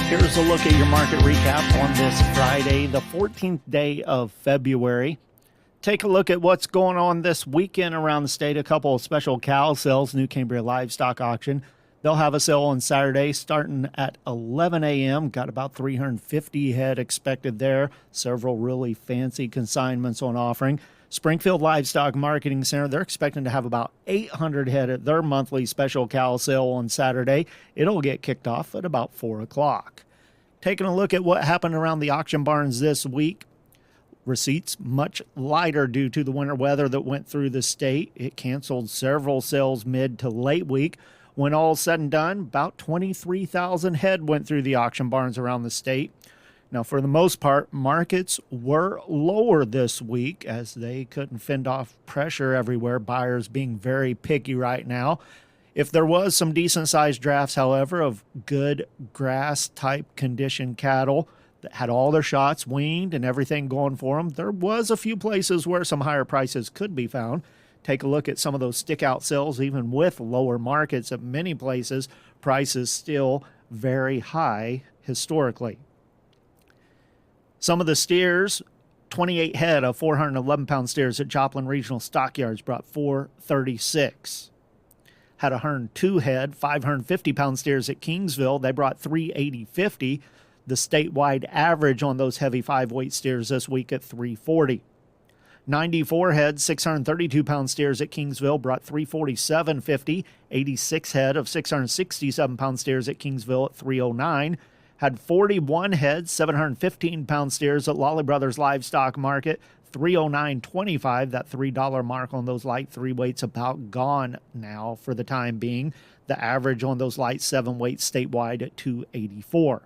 Here's a look at your market recap on this Friday, the 14th day of February. Take a look at what's going on this weekend around the state. A couple of special cow sales, New Cambria Livestock Auction. They'll have a sale on Saturday starting at 11 a.m. Got about 350 head expected there. Several really fancy consignments on offering. Springfield Livestock Marketing Center, they're expecting to have about 800 head at their monthly special cow sale on Saturday. It'll get kicked off at about 4 o'clock. Taking a look at what happened around the auction barns this week. Receipts much lighter due to the winter weather that went through the state. It canceled several sales mid to late week. When all said and done, about 23,000 head went through the auction barns around the state. Now, for the most part, markets were lower this week as they couldn't fend off pressure everywhere, buyers being very picky right now. If there was some decent-sized drafts, however, of good grass-type condition cattle that had all their shots weaned and everything going for them, there was a few places where some higher prices could be found. Take a look at some of those stick-out sales, even with lower markets at many places, prices still very high historically. Some of the steers, 28 head of 411-pound steers at Joplin Regional Stockyards brought $436. Had 102 head, 550-pound steers at Kingsville. They brought $380.50. The statewide average on those heavy 5-weight steers this week at $340. 94 head, 632-pound steers at Kingsville brought $347.50. 86 head of 667-pound steers at Kingsville at $309. Had 41 head, 715-pound steers at Lolly Brothers Livestock Market, $309.25. That $3 mark on those light 3-weights about gone now for the time being. The average on those light 7-weights statewide at $284.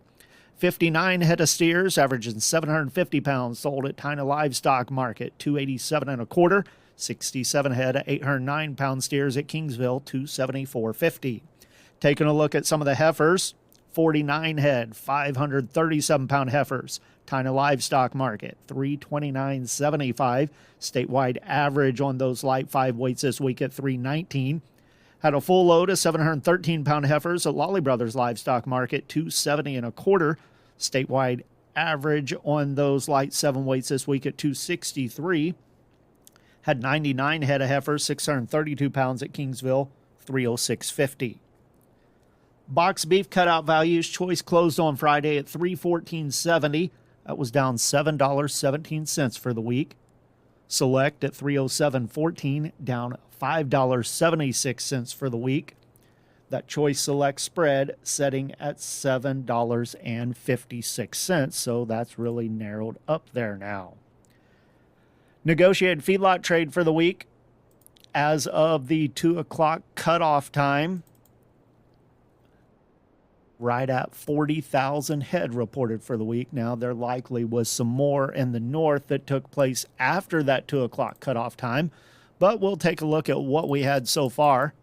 59 head of steers, averaging 750 pounds, sold at Tina Livestock Market, $287.25. 67 head of 809-pound steers at Kingsville, $274.50. Taking a look at some of the heifers. 49 head, 537-pound heifers, Tina Livestock Market, $329.75. Statewide average on those light 5-weights this week at $319. Had a full load of 713-pound heifers at Lolly Brothers Livestock Market, $270.25. Statewide average on those light 7-weights this week at $263. Had 99 head of heifers, 632 pounds at Kingsville, $306.50. Box beef cutout values, choice closed on Friday at $314.70. That was down $7.17 for the week. Select at $307.14, down $5.76 for the week. That choice select spread setting at $7.56, so that's really narrowed up there now. Negotiated feedlot trade for the week as of the 2 o'clock cutoff time. Right at 40,000 head reported for the week. Now, there likely was some more in the north that took place after that 2 o'clock cutoff time, but we'll take a look at what we had so far.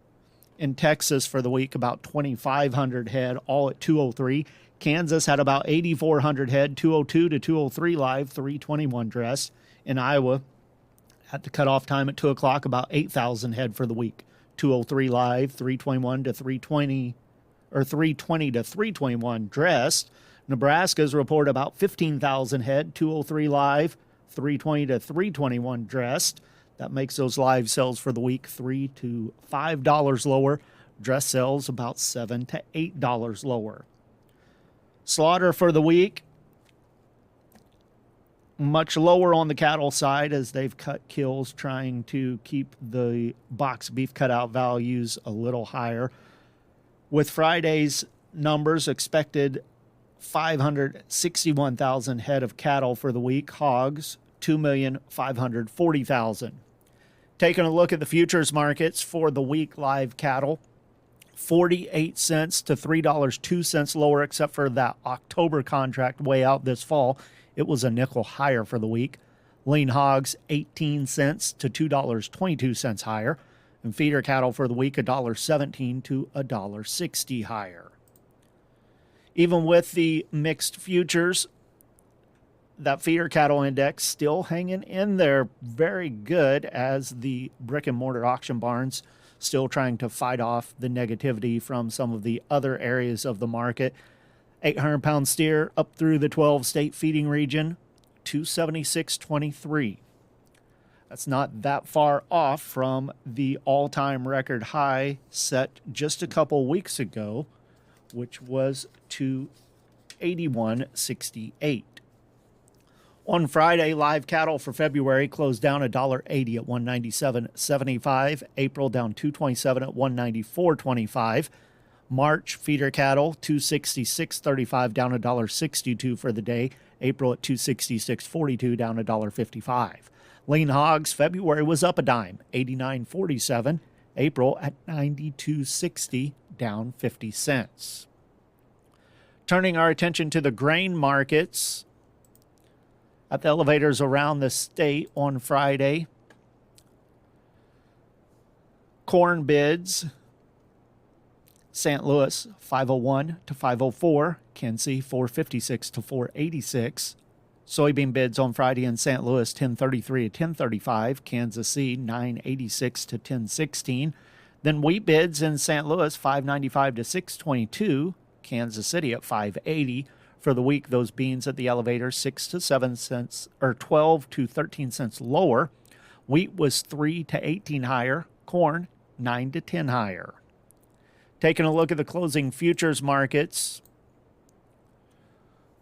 In Texas for the week, about 2,500 head, all at 203. Kansas had about 8,400 head, 202 to 203 live, 321 dress. In Iowa, at the cutoff time at 2 o'clock, about 8,000 head for the week, 203 live, 321 to 320. Or 320 to 321 dressed. Nebraska's report about 15,000 head, 203 live, 320 to 321 dressed. That makes those live sales for the week $3 to $5 lower. Dress sales about $7 to $8 lower. Slaughter for the week, much lower on the cattle side as they've cut kills, trying to keep the box beef cutout values a little higher. With Friday's numbers expected 561,000 head of cattle for the week. Hogs, 2,540,000. Taking a look at the futures markets for the week live cattle, 48 cents to $3.02 lower, except for that October contract way out this fall. It was a nickel higher for the week. Lean hogs, 18 cents to $2.22 higher. And feeder cattle for the week, $1.17 to $1.60 higher. Even with the mixed futures, that feeder cattle index still hanging in there very good as the brick and mortar auction barns still trying to fight off the negativity from some of the other areas of the market. 800-pound steer up through the 12-state feeding region, 276.23. That's not that far off from the all-time record high set just a couple weeks ago, which was 281.68. On Friday, live cattle for February closed down $1.80 at 197.75. April down $2.27 at 194.25. March feeder cattle 266.35 down $1.62 for the day. April at 266.42 down $1.55. Lean hogs February was up a dime, 89.47. April at 92.60 down 50 cents. Turning our attention to the grain markets at the elevators around the state on Friday. Corn bids, St. Louis 501 to 504, Quincy 456 to 486. Soybean bids on Friday in St. Louis 1033 to 1035, Kansas City 986 to 1016. Then wheat bids in St. Louis 595 to 622, Kansas City at 580. For the week, those beans at the elevator 6 to 7 cents or 12 to 13 cents lower. Wheat was 3 to 18 higher, corn 9 to 10 higher. Taking a look at the closing futures markets.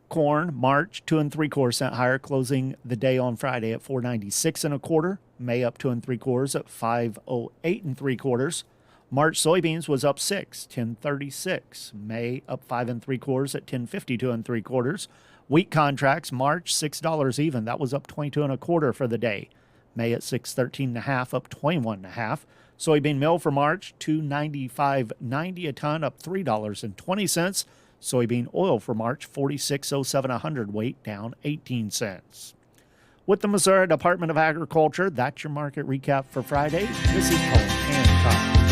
Corn, March 2 3/4 cent higher, closing the day on Friday at 4.96 1/4. May up 2 3/4 at 5.08 3/4. March soybeans was up 6, 10.36. May up 5 3/4 at 10.52 3/4. Wheat contracts March $6 even. That was up 22 1/4 for the day. May at 6.13 1/2, up 21 1/2. Soybean meal for March $295.90 a ton, up $3.20. Soybean oil for March $46.07 a hundredweight, down 18 cents. With the Missouri Department of Agriculture, that's your market recap for Friday. This is Colin Hancock.